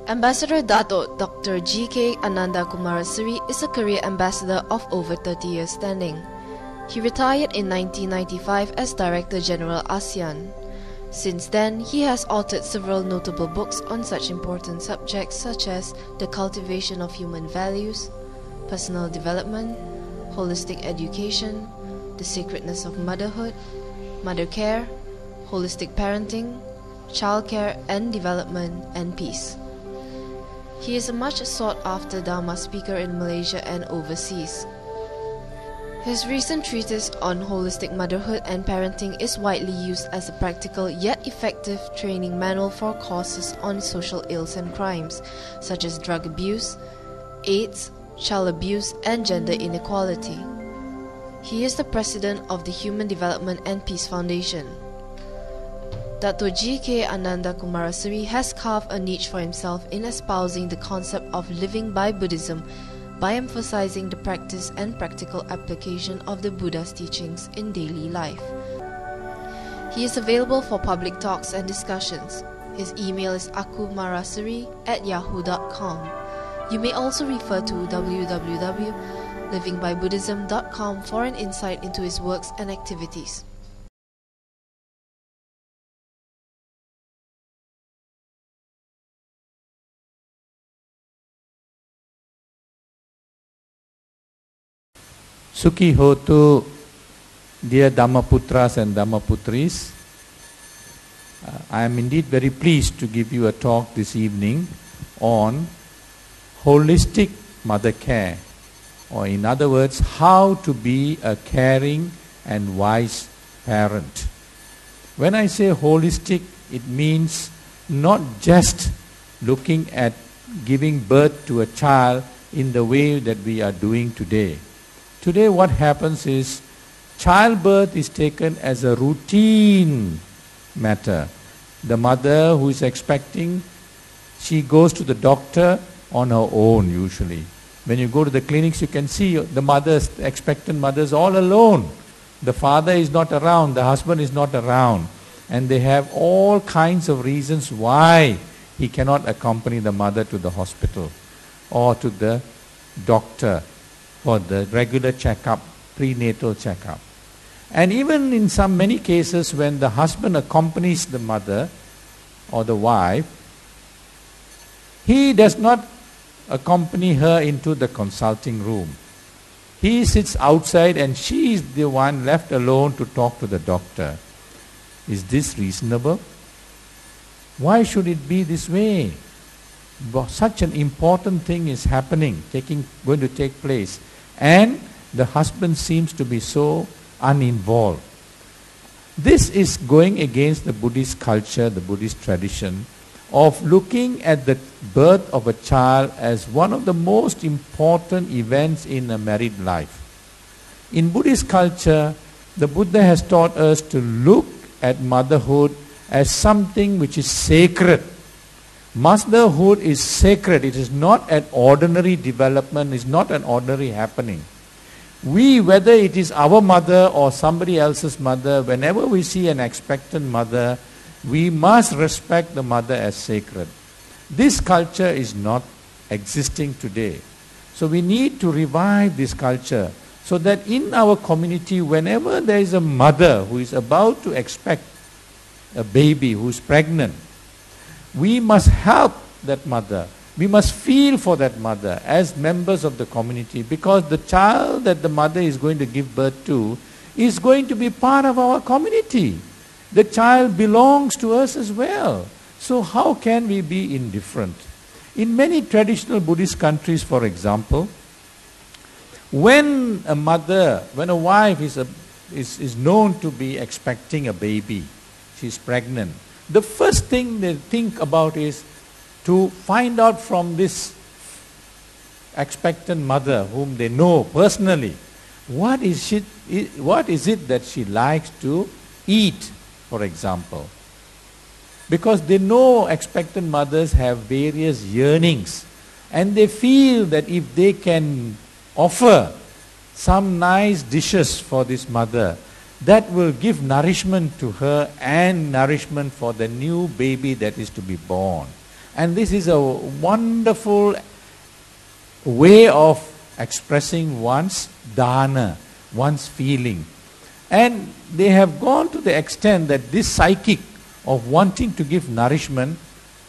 Ambassador Dato Dr. G.K. Ananda Kumaraseri is a career ambassador of over 30 years standing. He retired in 1995 as Director General ASEAN. Since then, he has authored several notable books on such important subjects such as the cultivation of human values, personal development, holistic education, the sacredness of motherhood, mother care, holistic parenting, child care and development, and peace. He is a much sought-after Dharma speaker in Malaysia and overseas. His recent treatise on holistic motherhood and parenting is widely used as a practical yet effective training manual for courses on social ills and crimes, such as drug abuse, AIDS, child abuse, and gender inequality. He is the president of the Human Development and Peace Foundation. Dato G.K. Ananda Kumaraseri has carved a niche for himself in espousing the concept of living by Buddhism by emphasizing the practice and practical application of the Buddha's teachings in daily life. He is available for public talks and discussions. His email is akumaraseri@yahoo.com. You may also refer to www.livingbybuddhism.com for an insight into his works and activities. Sukhi Hotu, dear Dhammaputras and Dhammaputris. I am indeed very pleased to give you a talk this evening on holistic mother care, or in other words, how to be a caring and wise parent. When I say holistic, it means not just looking at giving birth to a child in the way that we are doing today. Today what happens is childbirth is taken as a routine matter. The mother who is expecting, she goes to the doctor on her own usually. When you go to the clinics, you can see the mothers, the expectant mothers, all alone. The father is not around, the husband is not around, and they have all kinds of reasons why he cannot accompany the mother to the hospital or to the doctor for the regular checkup, prenatal checkup. And even in many cases when the husband accompanies the mother or the wife, he does not accompany her into the consulting room. He sits outside and she is the one left alone to talk to the doctor. Is this reasonable? Why should it be this way? Such an important thing is happening, going to take place, and the husband seems to be so uninvolved. This is going against the Buddhist culture, the Buddhist tradition of looking at the birth of a child as one of the most important events in a married life. In Buddhist culture, the Buddha has taught us to look at motherhood as something which is sacred. Motherhood is sacred. It is not an ordinary development, it is not an ordinary happening. We, whether it is our mother or somebody else's mother, whenever we see an expectant mother, we must respect the mother as sacred. This culture is not existing today. So we need to revive this culture so that in our community, whenever there is a mother who is about to expect a baby, who is pregnant, we must help that mother. We must feel for that mother as members of the community, because the child that the mother is going to give birth to is going to be part of our community. The child belongs to us as well. So how can we be indifferent? In many traditional Buddhist countries, for example, when a wife is known to be expecting a baby, she is pregnant, the first thing they think about is to find out from this expectant mother, whom they know personally, what is it that she likes to eat, for example. Because they know expectant mothers have various yearnings, and they feel that if they can offer some nice dishes for this mother, that will give nourishment to her and nourishment for the new baby that is to be born. And this is a wonderful way of expressing one's dana, one's feeling. And they have gone to the extent that this psychic of wanting to give nourishment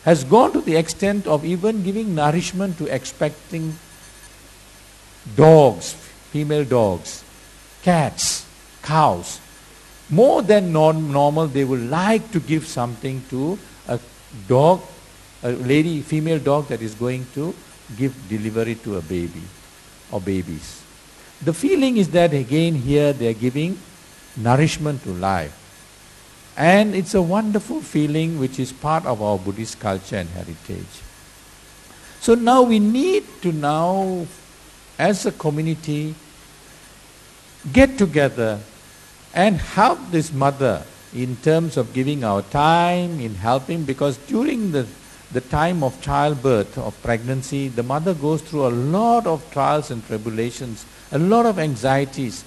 has gone to the extent of even giving nourishment to expecting dogs, female dogs, cats, cows. More than normal, they would like to give something to a dog, a lady, female dog that is going to give delivery to a baby or babies. The feeling is that again here they are giving nourishment to life. And it's a wonderful feeling which is part of our Buddhist culture and heritage. So now we need to now, as a community, get together and help this mother in terms of giving our time, in helping, because during the time of childbirth, of pregnancy, the mother goes through a lot of trials and tribulations, a lot of anxieties.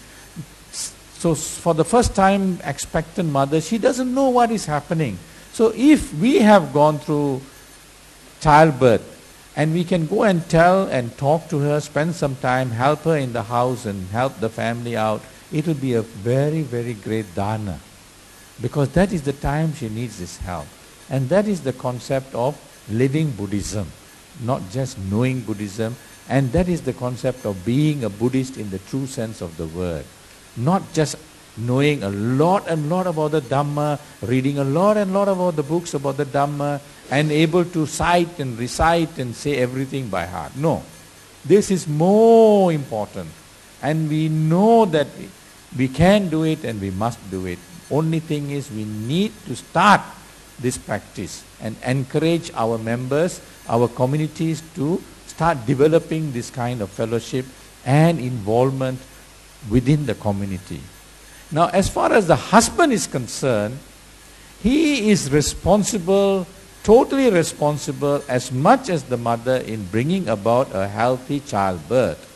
So for the first time expectant mother, she doesn't know what is happening. So if we have gone through childbirth and we can go and tell and talk to her, spend some time, help her in the house and help the family out, it will be a very, very great dana. Because that is the time she needs this help. And that is the concept of living Buddhism, not just knowing Buddhism. And that is the concept of being a Buddhist in the true sense of the word. Not just knowing a lot about the Dhamma, reading a lot about the books about the Dhamma, and able to cite and recite and say everything by heart. No. This is more important. And we know that we can do it and we must do it. Only thing is we need to start this practice and encourage our members, our communities to start developing this kind of fellowship and involvement within the community. Now, as far as the husband is concerned, he is responsible, totally responsible as much as the mother in bringing about a healthy childbirth.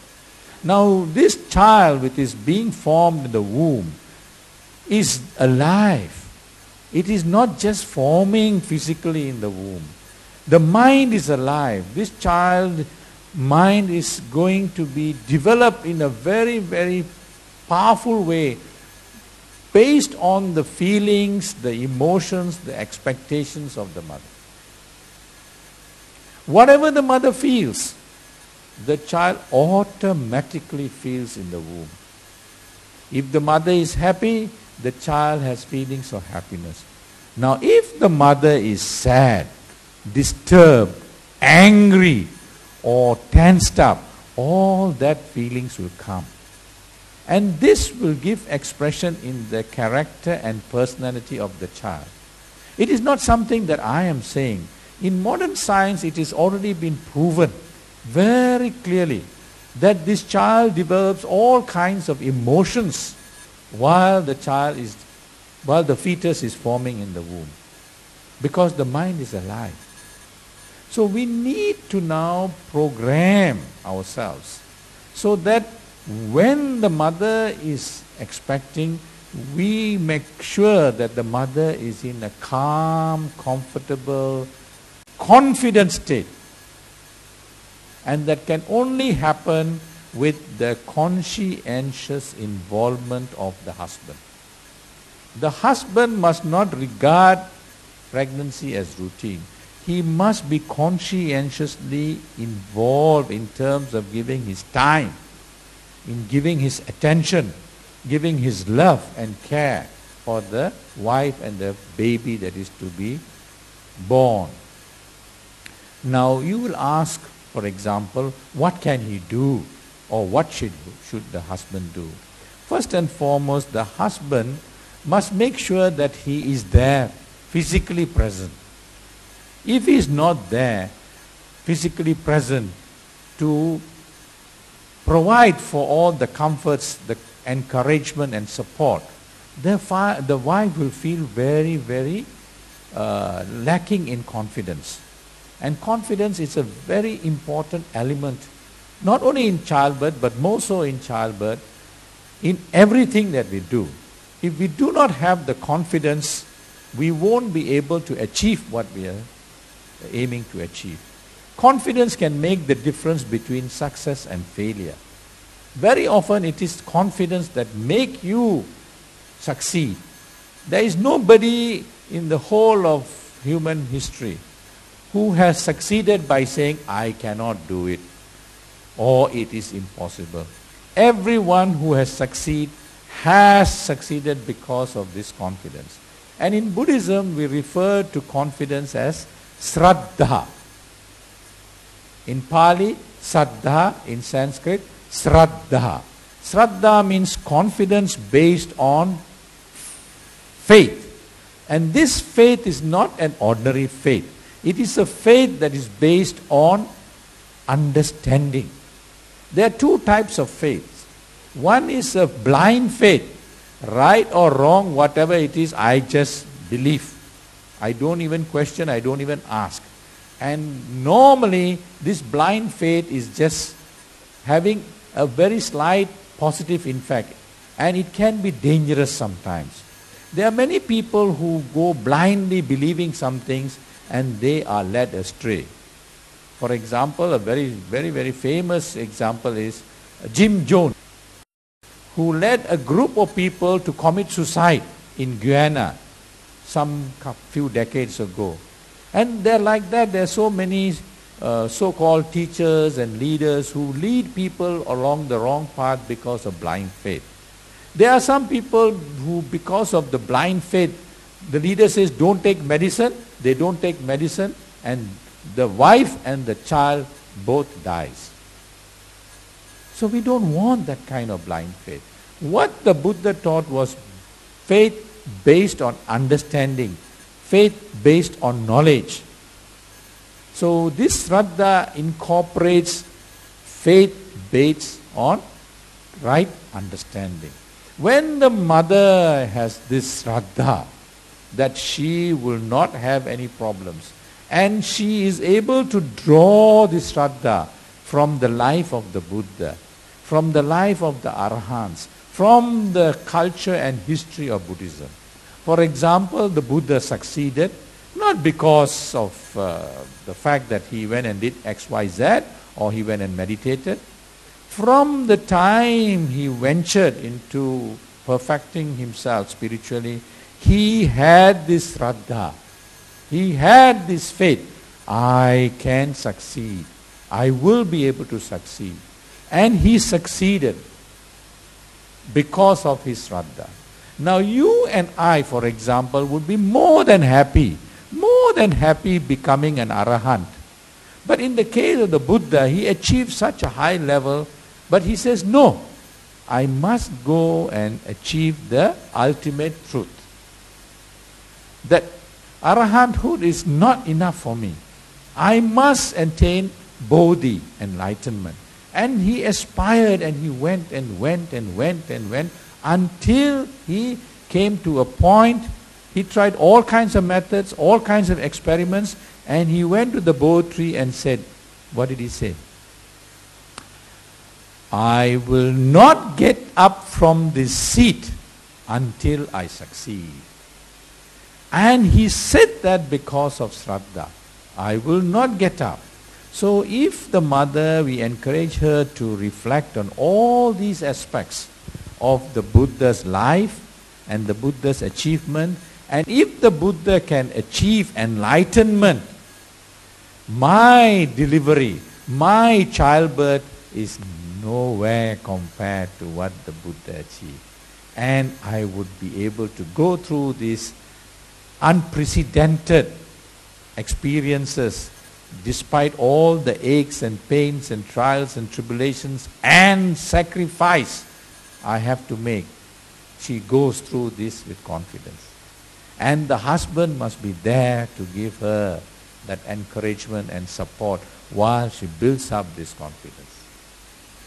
Now, this child which is being formed in the womb is alive. It is not just forming physically in the womb. The mind is alive. This child mind is going to be developed in a very, very powerful way based on the feelings, the emotions, the expectations of the mother. Whatever the mother feels, the child automatically feels in the womb. If the mother is happy, the child has feelings of happiness. Now, if the mother is sad, disturbed, angry, or tensed up, all that feelings will come. And this will give expression in the character and personality of the child. It is not something that I am saying. In modern science, it has already been proven very clearly that this child develops all kinds of emotions while the fetus is forming in the womb, because the mind is alive. So we need to now program ourselves so that when the mother is expecting, we make sure that the mother is in a calm, comfortable, confident state. And that can only happen with the conscientious involvement of the husband. The husband must not regard pregnancy as routine. He must be conscientiously involved in terms of giving his time, in giving his attention, giving his love and care for the wife and the baby that is to be born. Now you will ask, for example, what can he do, or what should the husband do? First and foremost, the husband must make sure that he is there, physically present. If he is not there, physically present, to provide for all the comforts, the encouragement and support, the wife will feel very, very lacking in confidence. And confidence is a very important element, not only in childbirth, but more so in childbirth, in everything that we do. If we do not have the confidence, we won't be able to achieve what we are aiming to achieve. Confidence can make the difference between success and failure. Very often it is confidence that make you succeed. There is nobody in the whole of human history who has succeeded by saying, I cannot do it, or it is impossible. Everyone who has succeeded because of this confidence. And in Buddhism, we refer to confidence as Shraddha. In Pali, Saddha. In Sanskrit, Shraddha. Shraddha means confidence based on faith. And this faith is not an ordinary faith. It is a faith that is based on understanding. There are two types of faith. One is a blind faith. Right or wrong, whatever it is, I just believe. I don't even question, I don't even ask. And normally, this blind faith is just having a very slight positive impact. And it can be dangerous sometimes. There are many people who go blindly believing some things and they are led astray. For example, a very, very, very famous example is Jim Jones, who led a group of people to commit suicide in Guyana some few decades ago. And they're like that. There are so many so-called teachers and leaders who lead people along the wrong path because of blind faith. There are some people who, because of the blind faith, the leader says, don't take medicine. They don't take medicine, and the wife and the child both dies. So we don't want that kind of blind faith. What the Buddha taught was faith based on understanding, faith based on knowledge. So this Shraddha incorporates faith based on right understanding. When the mother has this Shraddha, that she will not have any problems, and she is able to draw this Shraddha from the life of the Buddha, from the life of the Arahants, from the culture and history of Buddhism. For example, the Buddha succeeded not because of the fact that he went and did X, Y, Z, or he went and meditated. From the time he ventured into perfecting himself spiritually, he had this Shraddha. He had this faith. I can succeed. I will be able to succeed. And he succeeded because of his Shraddha. Now you and I, for example, would be more than happy becoming an Arahant. But in the case of the Buddha, he achieved such a high level, but he says, no, I must go and achieve the ultimate truth. That Arahanthood is not enough for me. I must attain Bodhi, enlightenment. And he aspired and he went and went and went and went until he came to a point. He tried all kinds of methods, all kinds of experiments, and he went to the Bodhi tree and said, what did he say? I will not get up from this seat until I succeed. And he said that because of Shraddha. I will not get up. So if the mother, we encourage her to reflect on all these aspects of the Buddha's life and the Buddha's achievement, and if the Buddha can achieve enlightenment, my delivery, my childbirth is nowhere compared to what the Buddha achieved. And I would be able to go through these unprecedented experiences despite all the aches and pains and trials and tribulations and sacrifice I have to make. She goes through this with confidence. And the husband must be there to give her that encouragement and support while she builds up this confidence.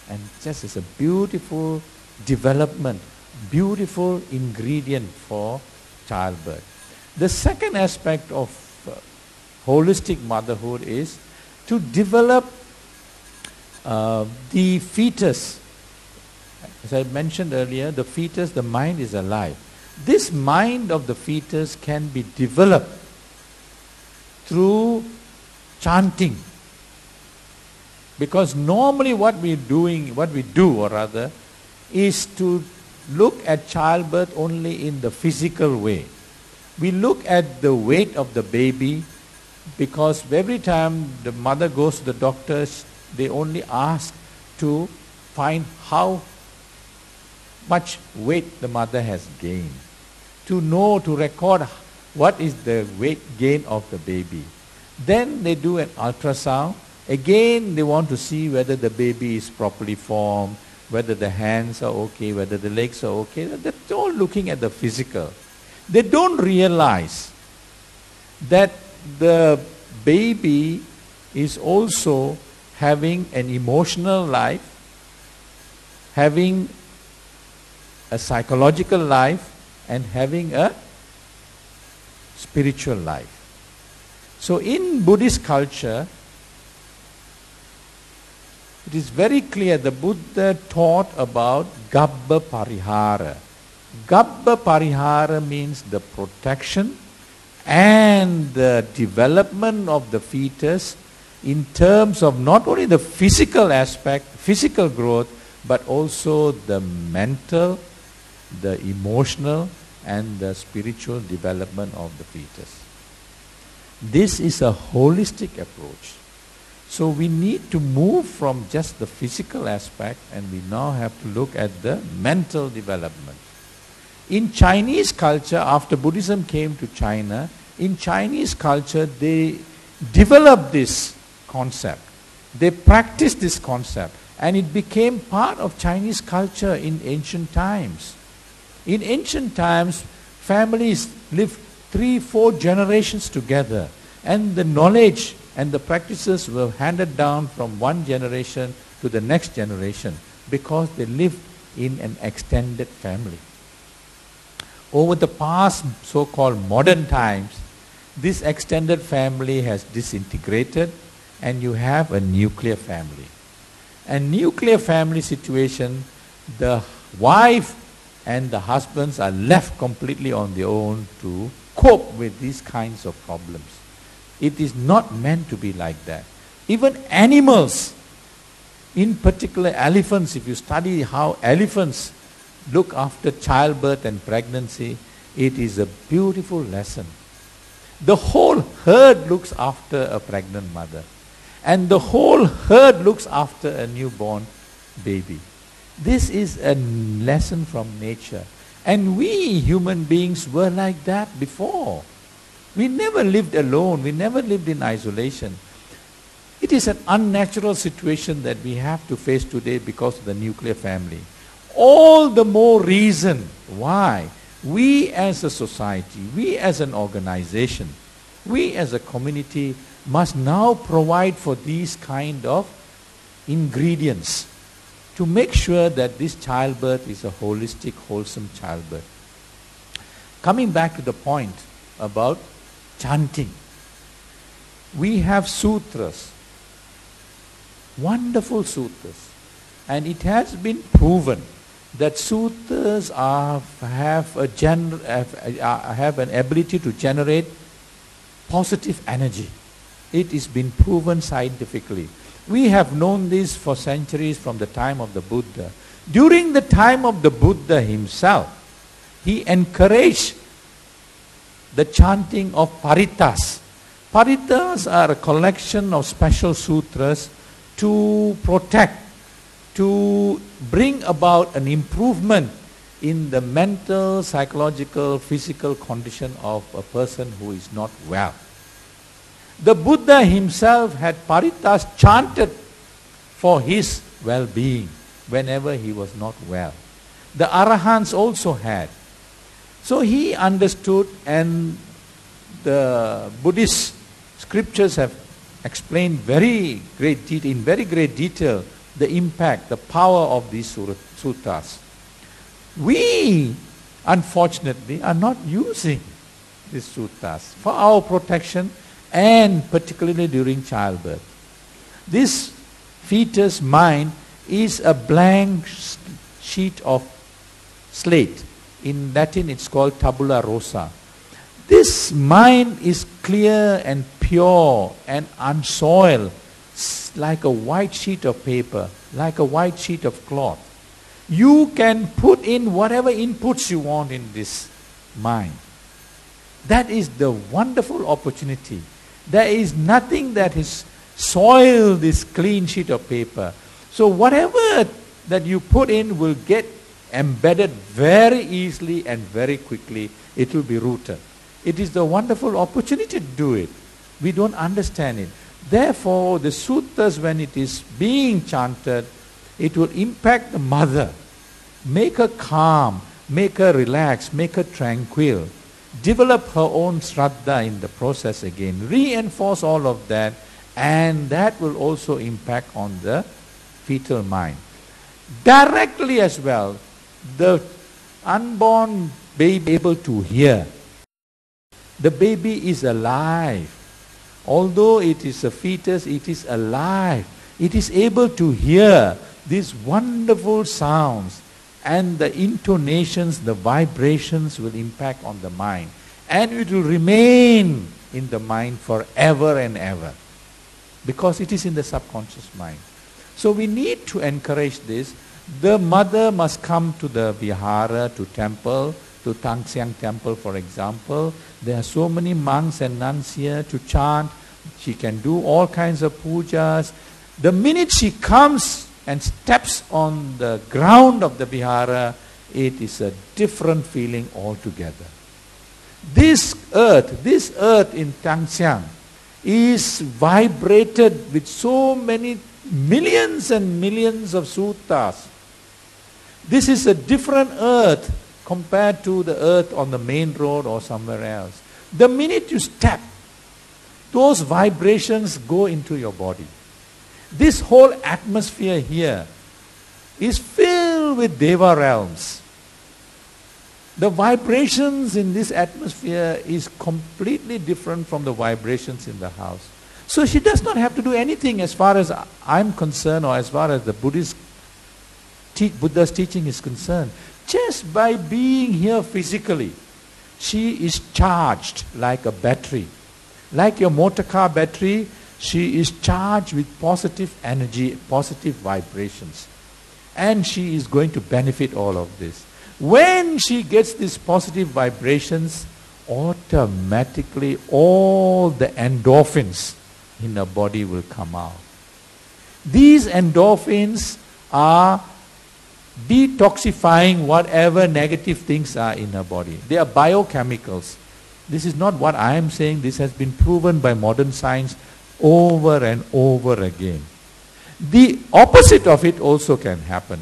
And just as a beautiful development, beautiful ingredient for childbirth. The second aspect of holistic motherhood is to develop the fetus. As I mentioned earlier, the fetus, the mind is alive. This mind of the fetus can be developed through chanting. Because normally what we do or rather, is to look at childbirth only in the physical way. We look at the weight of the baby, because every time the mother goes to the doctors, they only ask to find how much weight the mother has gained. To know, to record what is the weight gain of the baby. Then they do an ultrasound. Again, they want to see whether the baby is properly formed, whether the hands are okay, whether the legs are okay. They're all looking at the physical. They don't realize that the baby is also having an emotional life, having a psychological life, and having a spiritual life. So in Buddhist culture, it is very clear the Buddha taught about Gabba Parihara. Gabba Parihara means the protection and the development of the fetus in terms of not only the physical aspect, physical growth, but also the mental, the emotional, and the spiritual development of the fetus. This is a holistic approach. So we need to move from just the physical aspect, and we now have to look at the mental development. In Chinese culture, after Buddhism came to China, in Chinese culture they developed this concept. They practiced this concept, and it became part of Chinese culture in ancient times. In ancient times, families lived 3-4 generations together, and the knowledge and the practices were handed down from one generation to the next generation because they lived in an extended family. Over the past so-called modern times, this extended family has disintegrated, and you have a nuclear family. A nuclear family situation, the wife and the husbands are left completely on their own to cope with these kinds of problems. It is not meant to be like that. Even animals, in particular elephants, if you study how elephants look after childbirth and pregnancy, it is a beautiful lesson. The whole herd looks after a pregnant mother, and the whole herd looks after a newborn baby. This is a lesson from nature. And we human beings were like that before. We never lived alone. We never lived in isolation. It is an unnatural situation that we have to face today because of the nuclear family. All the more reason why we as a society, we as an organization, we as a community must now provide for these kind of ingredients to make sure that this childbirth is a holistic, wholesome childbirth. Coming back to the point about chanting. We have sutras, wonderful sutras, and it has been proven that sutras have an ability to generate positive energy. It has been proven scientifically. We have known this for centuries from the time of the Buddha. During the time of the Buddha himself, he encouraged the chanting of parittas. Parittas are a collection of special sutras to protect, to bring about an improvement in the mental, psychological, physical condition of a person who is not well. The Buddha himself had parittas chanted for his well-being whenever he was not well. The Arahants also had. So he understood, and the Buddhist scriptures have explained in very great detail the impact, the power of these sutras. We, unfortunately, are not using these sutras for our protection, and particularly during childbirth. This fetus mind is a blank sheet of slate. In Latin it's called tabula rasa. This mind is clear and pure pure and unsoiled, like a white sheet of paper, like a white sheet of cloth. You can put in whatever inputs you want in this mind. That is the wonderful opportunity. There is nothing that is soiled this clean sheet of paper. So whatever that you put in will get embedded very easily and very quickly. It will be rooted. It is the wonderful opportunity to do it. We don't understand it. Therefore, the suttas, when it is being chanted, it will impact the mother, make her calm, make her relax, make her tranquil, develop her own shraddha in the process again, reinforce all of that, and that will also impact on the fetal mind. Directly as well, the unborn baby able to hear. The baby is alive. Although it is a fetus, it is alive. It is able to hear these wonderful sounds, and the intonations, the vibrations will impact on the mind. And it will remain in the mind forever and ever, because it is in the subconscious mind. So we need to encourage this. The mother must come to the vihara, to temple, to Tangxiang temple for example. There are so many monks and nuns here to chant. She can do all kinds of pujas. The minute she comes and steps on the ground of the vihara, it is a different feeling altogether. This earth in Tangxiang is vibrated with so many millions and millions of suttas. This is a different earth compared to the earth on the main road or somewhere else. The minute you step, those vibrations go into your body. This whole atmosphere here is filled with Deva realms. The vibrations in this atmosphere is completely different from the vibrations in the house. So she does not have to do anything as far as I'm concerned, or as far as the Buddha's teaching is concerned. Just by being here physically, she is charged like a battery. Like your motor car battery, she is charged with positive energy, positive vibrations. And she is going to benefit all of this. When she gets these positive vibrations, automatically all the endorphins in her body will come out. These endorphins are detoxifying whatever negative things are in her body. They are biochemicals. This is not what I am saying. This has been proven by modern science over and over again. The opposite of it also can happen.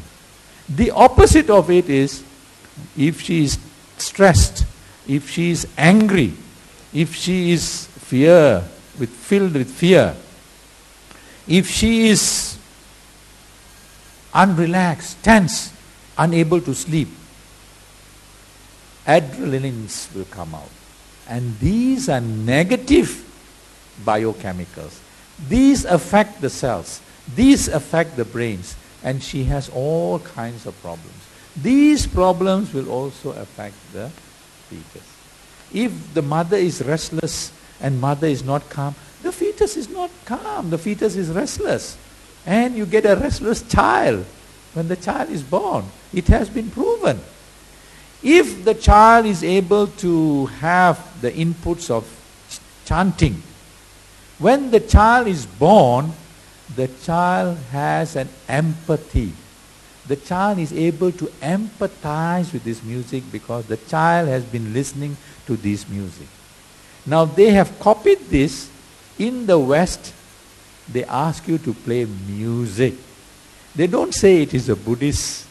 The opposite of it is, if she is stressed, if she is angry, if she is filled with fear, if she is unrelaxed, tense, unable to sleep, adrenalines will come out. And these are negative biochemicals. These affect the cells. These affect the brains. And she has all kinds of problems. These problems will also affect the fetus. If the mother is restless and mother is not calm, the fetus is not calm. The fetus is restless. And you get a restless child when the child is born. It has been proven. If the child is able to have the inputs of chanting, when the child is born, the child has an empathy. The child is able to empathize with this music because the child has been listening to this music. Now they have copied this. In the West, they ask you to play music. They don't say it is a Buddhist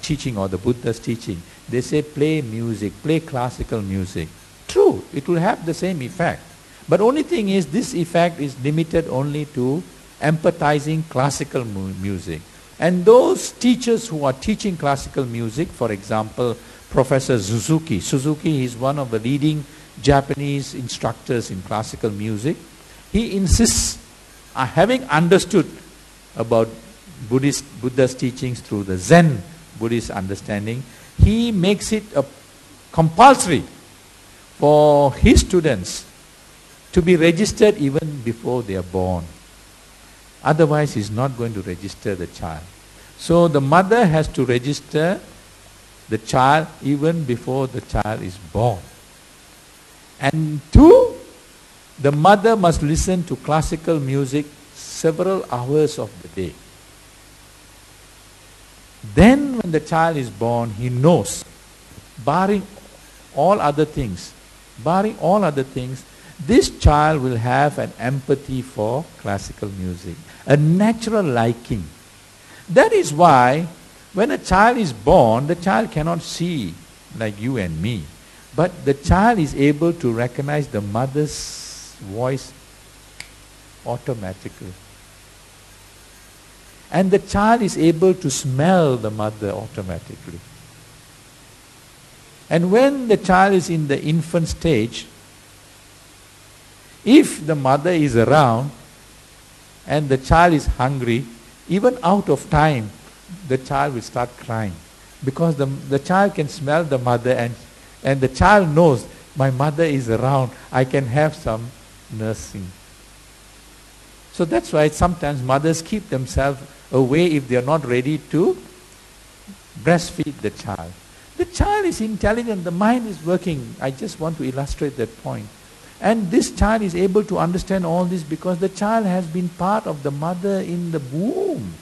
teaching or the Buddha's teaching. They say play music, play classical music. True, it will have the same effect. But only thing is, this effect is limited only to empathizing classical music. And those teachers who are teaching classical music, for example, Professor Suzuki. Suzuki is one of the leading Japanese instructors in classical music. He insists, having understood about Buddha's teachings through the Zen Buddhist understanding, he makes it a compulsory for his students to be registered even before they are born. Otherwise, he's not going to register the child. So the mother has to register the child even before the child is born. And two, the mother must listen to classical music several hours of the day. Then when the child is born, he knows, barring all other things, this child will have an empathy for classical music, a natural liking. That is why when a child is born, the child cannot see like you and me. But the child is able to recognize the mother's voice automatically. And the child is able to smell the mother automatically. And when the child is in the infant stage, if the mother is around and the child is hungry, even out of time, the child will start crying. Because the child can smell the mother and the child knows, my mother is around, I can have some nursing. So that's why sometimes mothers keep themselves away if they are not ready to breastfeed the child. The child is intelligent, the mind is working. I just want to illustrate that point. And this child is able to understand all this because the child has been part of the mother in the womb.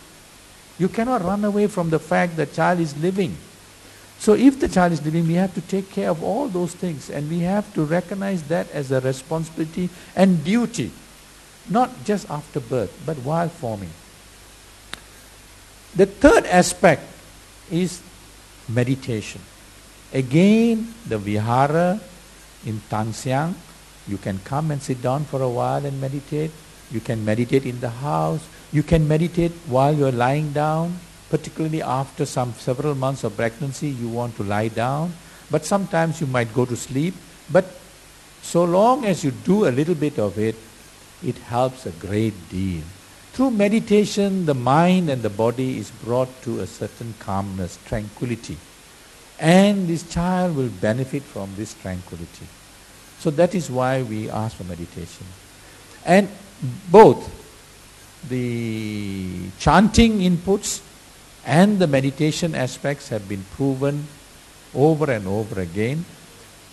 You cannot run away from the fact that child is living. So if the child is living, we have to take care of all those things, and we have to recognize that as a responsibility and duty, not just after birth, but while forming. The third aspect is meditation. Again, the vihara in Tansiang, you can come and sit down for a while and meditate. You can meditate in the house. You can meditate while you're lying down. Particularly after several months of pregnancy, you want to lie down. But sometimes you might go to sleep. But so long as you do a little bit of it, it helps a great deal. Through meditation, the mind and the body is brought to a certain calmness, tranquility. And this child will benefit from this tranquility. So that is why we ask for meditation. And both the chanting inputs and the meditation aspects have been proven over and over again.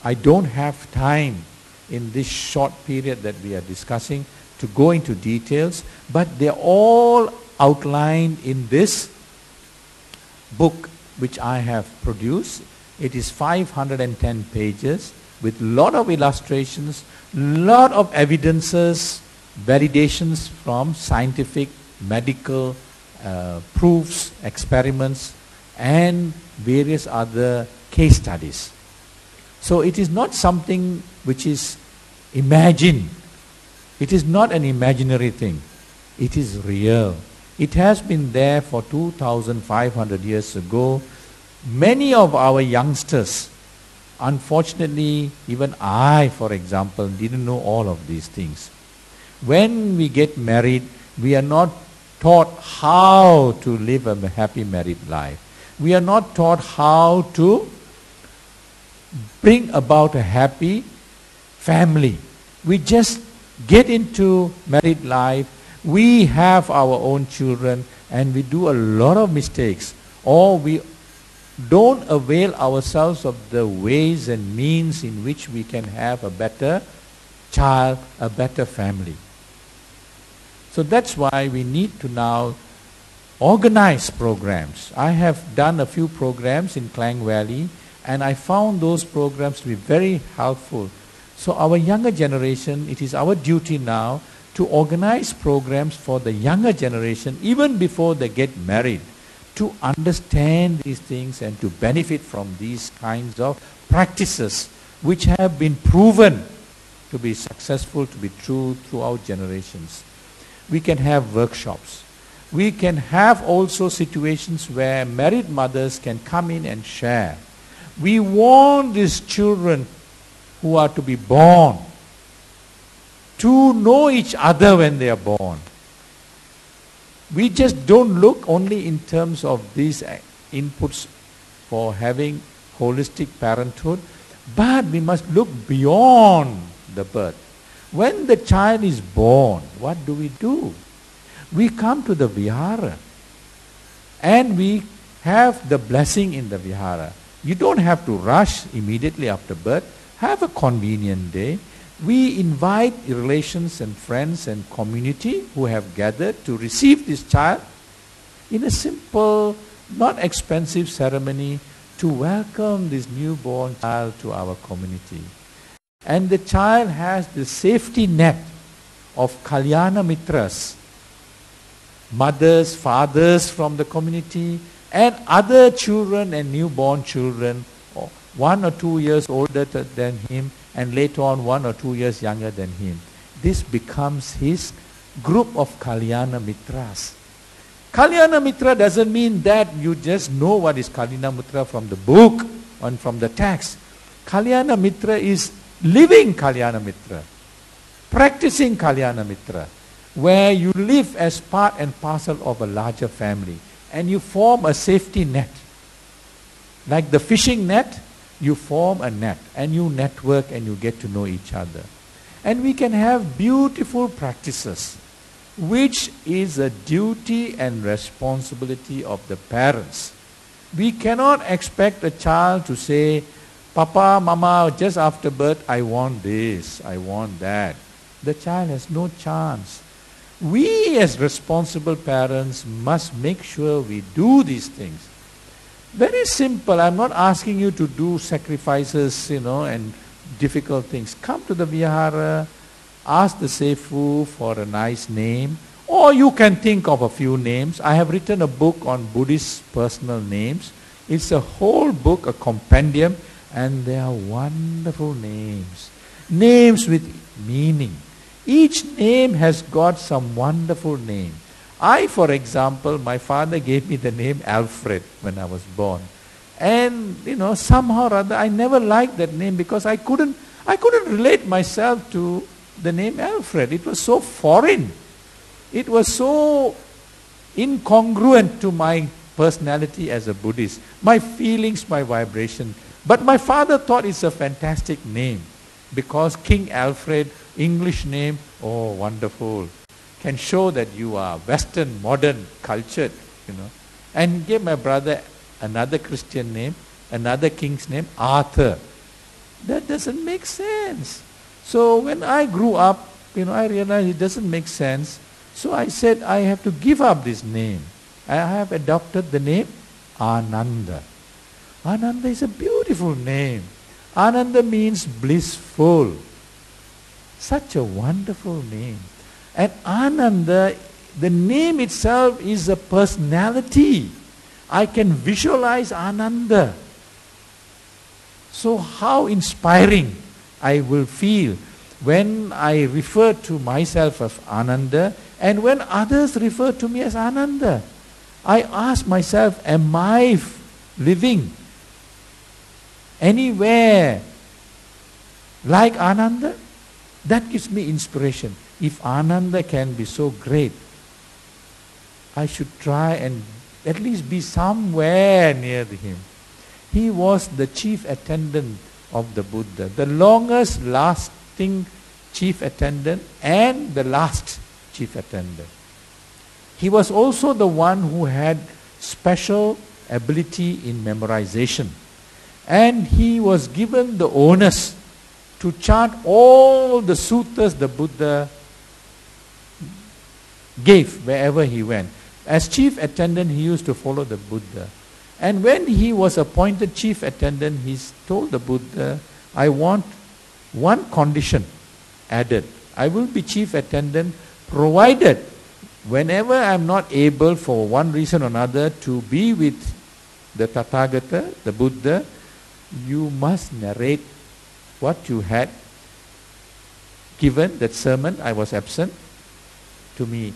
I don't have time in this short period that we are discussing to go into details, but they are all outlined in this book which I have produced. It is 510 pages with lot of illustrations, lot of evidences, validations from scientific, medical proofs, experiments, and various other case studies. So it is not something which is imagined. It is not an imaginary thing. It is real. It has been there for 2,500 years ago. Many of our youngsters, unfortunately, even I, for example, didn't know all of these things. When we get married, we are not taught how to live a happy married life. We are not taught how to bring about a happy family. We just get into married life, we have our own children, and we do a lot of mistakes, or we don't avail ourselves of the ways and means in which we can have a better child, a better family. So that's why we need to now organize programs. I have done a few programs in Klang Valley, and I found those programs to be very helpful. So our younger generation, it is our duty now to organize programs for the younger generation, even before they get married, to understand these things and to benefit from these kinds of practices which have been proven to be successful, to be true throughout generations. We can have workshops. We can have also situations where married mothers can come in and share. We want these children who are to be born to know each other when they are born. We just don't look only in terms of these inputs for having holistic parenthood, but we must look beyond the birth. When the child is born, what do? We come to the vihara and we have the blessing in the vihara. You don't have to rush immediately after birth. Have a convenient day. We invite relations and friends and community who have gathered to receive this child in a simple, not expensive ceremony to welcome this newborn child to our community. And the child has the safety net of Kalyana Mitras, mothers, fathers from the community, and other children and newborn children, 1 or 2 years older than him, and later on 1 or 2 years younger than him. This becomes his group of Kalyana Mitras. Kalyana Mitra doesn't mean that you just know what is Kalyana Mitra from the book and from the text. Kalyana Mitra is living Kalyana Mitra, practicing Kalyana Mitra, where you live as part and parcel of a larger family and you form a safety net. Like the fishing net, you form a net and you network and you get to know each other. And we can have beautiful practices, which is a duty and responsibility of the parents. We cannot expect a child to say, Papa, Mama, just after birth, I want this, I want that. The child has no chance. We as responsible parents must make sure we do these things. Very simple. I'm not asking you to do sacrifices, and difficult things. Come to the vihara, ask the Sefu for a nice name, or you can think of a few names. I have written a book on Buddhist personal names. It's a whole book, a compendium, and they are wonderful names. Names with meaning. Each name has got some wonderful name. For example, my father gave me the name Alfred when I was born. And, somehow or other, I never liked that name because I couldn't relate myself to the name Alfred. It was so foreign. It was so incongruent to my personality as a Buddhist, my feelings, my vibration. But my father thought it's a fantastic name because King Alfred, English name, oh, wonderful, can show that you are Western, modern, cultured, And he gave my brother another Christian name, another king's name, Arthur. That doesn't make sense. So when I grew up, I realized it doesn't make sense. So I said, I have to give up this name. I have adopted the name Ananda. Ananda is a beautiful name. Ananda means blissful. Such a wonderful name. And Ananda, the name itself is a personality. I can visualize Ananda. So how inspiring I will feel when I refer to myself as Ananda and when others refer to me as Ananda. I ask myself, am I living anywhere like Ananda? That gives me inspiration. If Ananda can be so great, I should try and at least be somewhere near him. He was the chief attendant of the Buddha, the longest lasting chief attendant and the last chief attendant. He was also the one who had special ability in memorization. And he was given the onus to chant all the suttas the Buddha gave wherever he went. As chief attendant, he used to follow the Buddha. And when he was appointed chief attendant, he told the Buddha, I want one condition added. I will be chief attendant provided whenever I am not able for one reason or another to be with the Tathagata, the Buddha, you must narrate what you had given, that sermon, I was absent, to me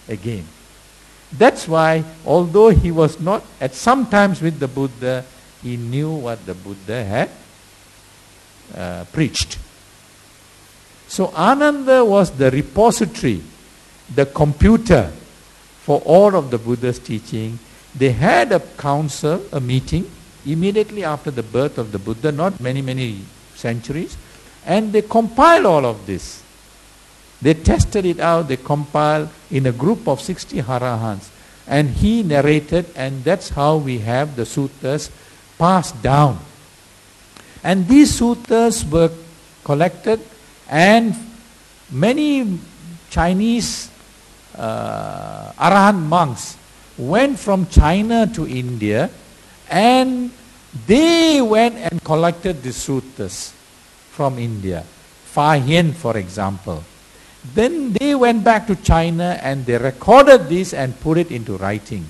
again. That's why, although he was not at some times with the Buddha, he knew what the Buddha had preached. So Ananda was the repository, the computer for all of the Buddha's teaching. They had a council, a meeting, immediately after the birth of the Buddha, not many centuries, and they compiled all of this. They tested it out, they compiled in a group of 60 Arahants. And he narrated, and that's how we have the suttas passed down. And these suttas were collected, and many Chinese Arahant monks went from China to India, and they went and collected the suttas from India. Fa Hien, for example. Then they went back to China and they recorded this and put it into writing.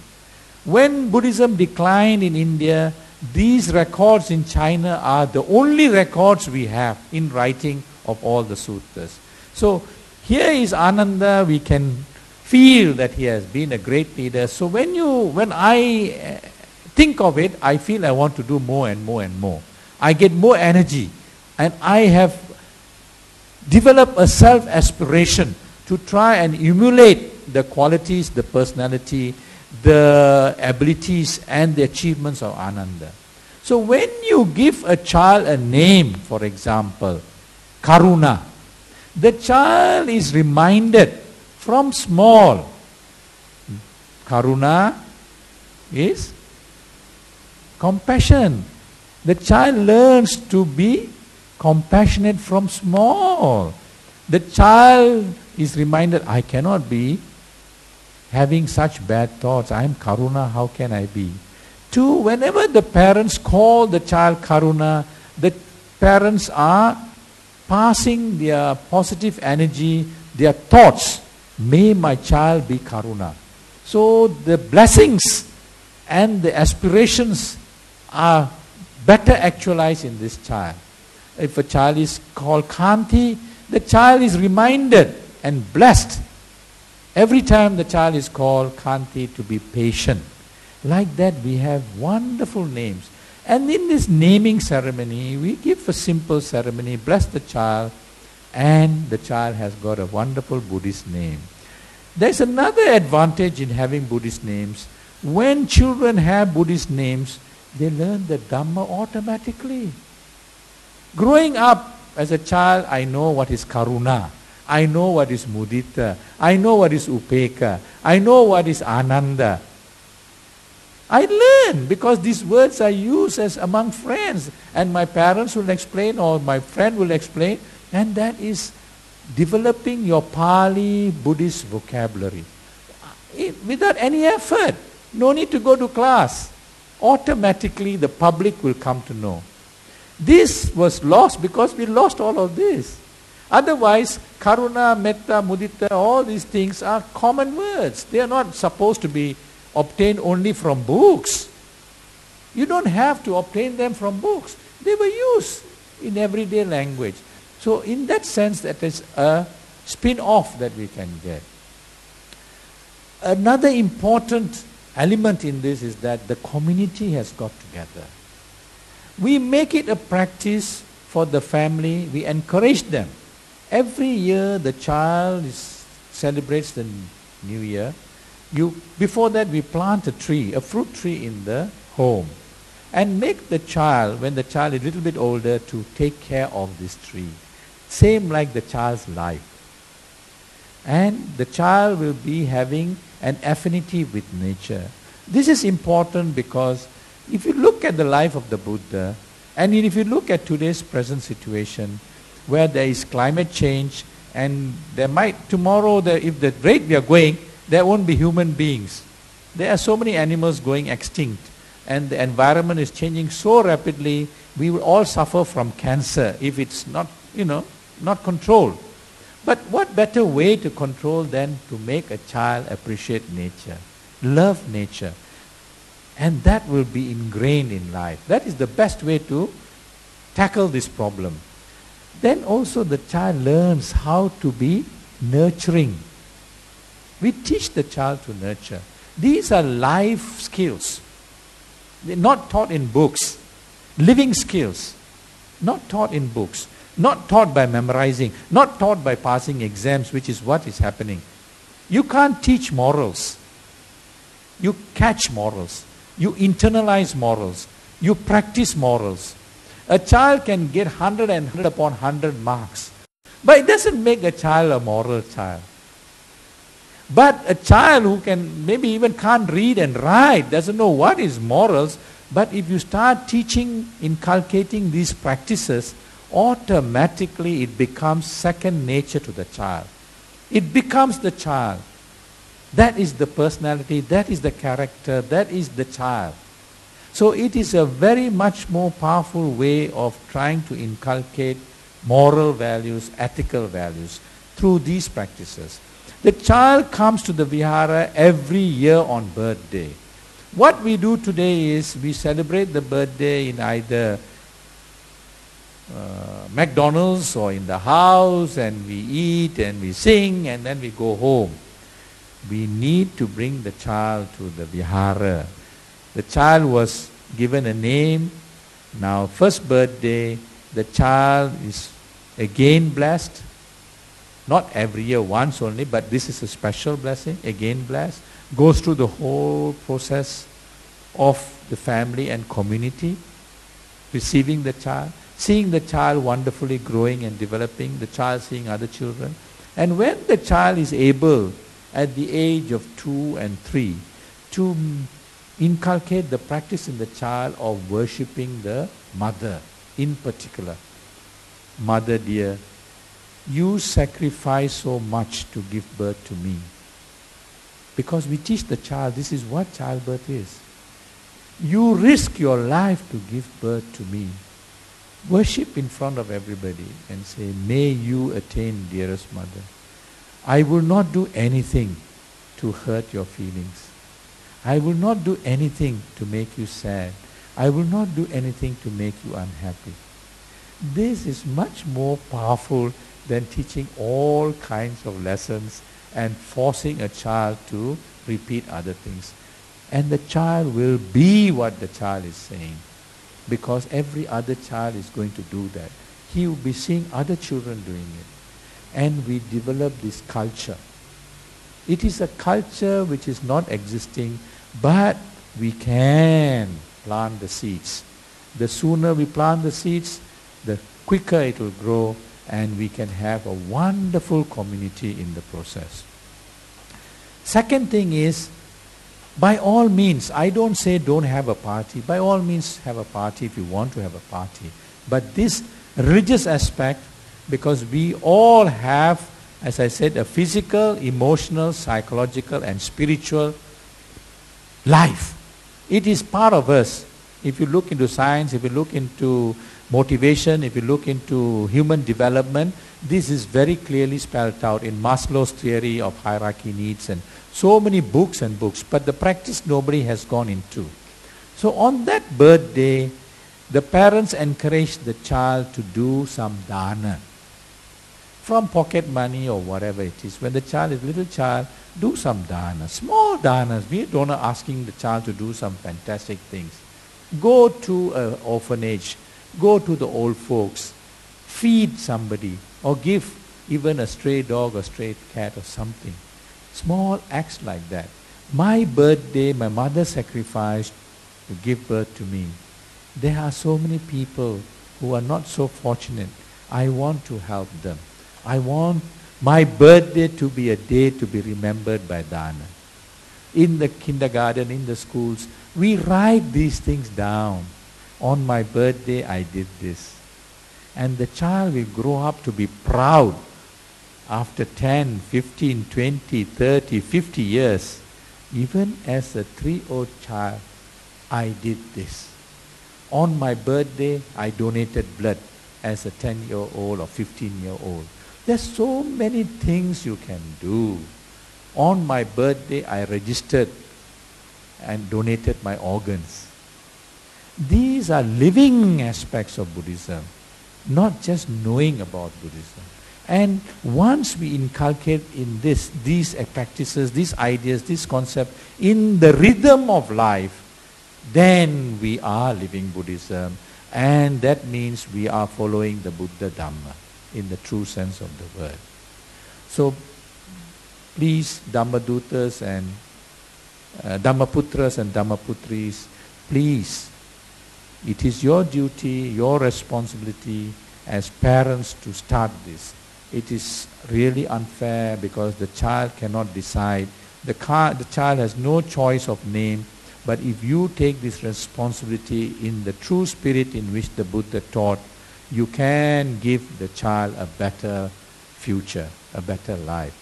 When Buddhism declined in India, these records in China are the only records we have in writing of all the suttas. So here is Ananda. We can feel that he has been a great leader. So when I think of it, I feel I want to do more and more and more. I get more energy, and I have developed a self-aspiration to try and emulate the qualities, the personality, the abilities and the achievements of Ananda. So when you give a child a name, for example, Karuna, the child is reminded from small. Karuna is compassion. The child learns to be compassionate from small. The child is reminded, I cannot be having such bad thoughts. I am Karuna, how can I be? 2, whenever the parents call the child Karuna, the parents are passing their positive energy, their thoughts. May my child be Karuna. So the blessings and the aspirations are better actualized in this child. If a child is called Kanti, the child is reminded and blessed every time the child is called Kanti to be patient. Like that we have wonderful names. And in this naming ceremony, we give a simple ceremony, bless the child, and the child has got a wonderful Buddhist name. There's another advantage in having Buddhist names. When children have Buddhist names, they learn the Dhamma automatically. Growing up as a child, I know what is Karuna. I know what is Mudita. I know what is Upeka. I know what is Ananda. I learn because these words are used as among friends, and my parents will explain or my friend will explain, and that is developing your Pali Buddhist vocabulary. Without any effort. No need to go to class. Automatically the public will come to know. This was lost because we lost all of this. Otherwise, Karuna, Metta, Mudita, all these things are common words. They are not supposed to be obtained only from books. You don't have to obtain them from books. They were used in everyday language. So in that sense, that is a spin-off that we can get. Another important element in this is that the community has got together. We make it a practice for the family. We encourage them. Every year the child celebrates the new year. Before that we plant a tree, a fruit tree in the home. And make the child, when the child is a little bit older, to take care of this tree. Same like the child's life. And the child will be having an affinity with nature. This is important because if you look at the life of the Buddha, and if you look at today's present situation, where there is climate change, and there might, tomorrow, if the rate we are going, there won't be human beings. There are so many animals going extinct, and the environment is changing so rapidly, we will all suffer from cancer if it's not, not controlled. But what better way to control than to make a child appreciate nature, love nature. And that will be ingrained in life. That is the best way to tackle this problem. Then also the child learns how to be nurturing. We teach the child to nurture. These are life skills. They're not taught in books. Living skills. Not taught in books. Not taught by memorizing. Not taught by passing exams, which is what is happening. You can't teach morals. You catch morals. You internalize morals. You practice morals. A child can get 100 and 100 upon 100 marks. But it doesn't make a child a moral child. But a child who can maybe even can't read and write, doesn't know what is morals, but if you start teaching, inculcating these practices, automatically it becomes second nature to the child. It becomes the child. That is the personality, that is the character, that is the child. So it is a very much more powerful way of trying to inculcate moral values, ethical values through these practices. The child comes to the vihara every year on birthday. What we do today is we celebrate the birthday in either McDonald's or in the house, and we eat and we sing and then we go home. We need to bring the child to the vihara. The child was given a name. Now, first birthday, the child is again blessed. Not every year, once only, but this is a special blessing, again blessed. Goes through the whole process of the family and community, receiving the child, seeing the child wonderfully growing and developing, the child seeing other children. And when the child is able, at the age of 2 and 3, to inculcate the practice in the child of worshipping the mother in particular. Mother dear, you sacrifice so much to give birth to me. Because we teach the child, this is what childbirth is. You risk your life to give birth to me. Worship in front of everybody and say, may you attain, dearest mother. I will not do anything to hurt your feelings. I will not do anything to make you sad. I will not do anything to make you unhappy. This is much more powerful than teaching all kinds of lessons and forcing a child to repeat other things. And the child will be what the child is saying, because every other child is going to do that. He will be seeing other children doing it. And we develop this culture. It is a culture which is not existing, but we can plant the seeds. The sooner we plant the seeds, the quicker it will grow, and we can have a wonderful community in the process. Second thing is, by all means, I don't say don't have a party. By all means, have a party if you want to have a party. But this religious aspect, because we all have, as I said, a physical, emotional, psychological and spiritual life. It is part of us. If you look into science, if you look into motivation, if you look into human development, this is very clearly spelled out in Maslow's theory of hierarchy needs and so many books and books, but the practice nobody has gone into. So on that birthday, the parents encourage the child to do some dana. From pocket money or whatever it is. When the child is a little child, do some dana. Small danas. We are not asking the child to do some fantastic things. Go to an orphanage. Go to the old folks. Feed somebody. Or give even a stray dog or stray cat or something. Small acts like that. My birthday, my mother sacrificed to give birth to me. There are so many people who are not so fortunate. I want to help them. I want my birthday to be a day to be remembered by dana. In the kindergarten, in the schools, we write these things down. On my birthday, I did this. And the child will grow up to be proud after 10, 15, 20, 30, 50 years. Even as a 3-year-old child, I did this. On my birthday, I donated blood as a 10-year-old or 15-year-old. There's so many things you can do. On my birthday, I registered and donated my organs. These are living aspects of Buddhism, not just knowing about Buddhism. And once we inculcate in these practices, these ideas, this concept, in the rhythm of life, then we are living Buddhism. And that means we are following the Buddha Dhamma in the true sense of the word. So please, Dhammadutas and Dhammaputras and Dhammaputris, please, it is your duty, your responsibility as parents to start this. it is really unfair because the child cannot decide. The child has no choice of name, but if you take this responsibility in the true spirit in which the Buddha taught, you can give the child a better future, a better life.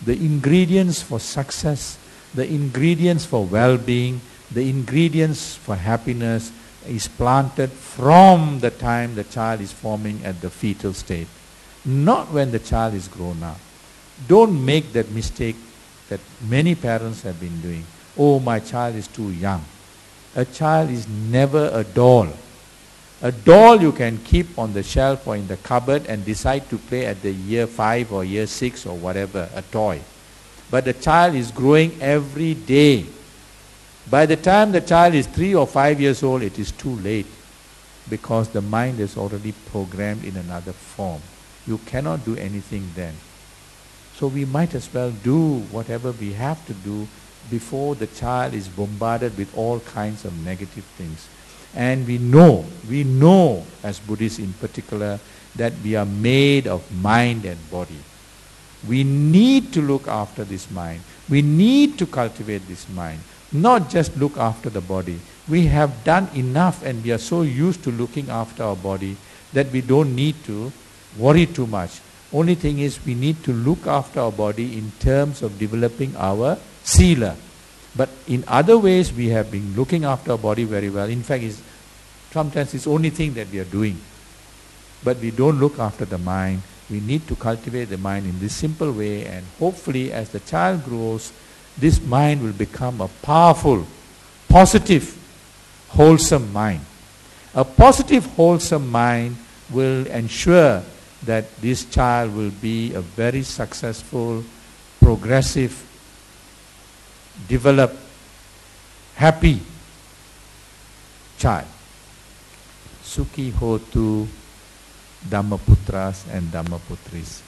The ingredients for success, the ingredients for well-being, the ingredients for happiness is planted from the time the child is forming at the fetal state, not when the child is grown up. Don't make that mistake that many parents have been doing. Oh, my child is too young. A child is never a doll. A doll you can keep on the shelf or in the cupboard and decide to play at the year 5 or year 6 or whatever, a toy. But the child is growing every day. By the time the child is 3 or 5 years old, it is too late because the mind is already programmed in another form. You cannot do anything then. So we might as well do whatever we have to do before the child is bombarded with all kinds of negative things. And we know as Buddhists in particular, that we are made of mind and body. We need to look after this mind. We need to cultivate this mind, not just look after the body. We have done enough and we are so used to looking after our body that we don't need to worry too much. Only thing is we need to look after our body in terms of developing our sila. But in other ways we have been looking after our body very well. In fact, sometimes it's the only thing that we are doing. But we don't look after the mind. We need to cultivate the mind in this simple way, and hopefully as the child grows, this mind will become a powerful, positive, wholesome mind. A positive, wholesome mind will ensure that this child will be a very successful, progressive, developed, happy child. Sukhi hotu Dhammaputras and Dhammaputris.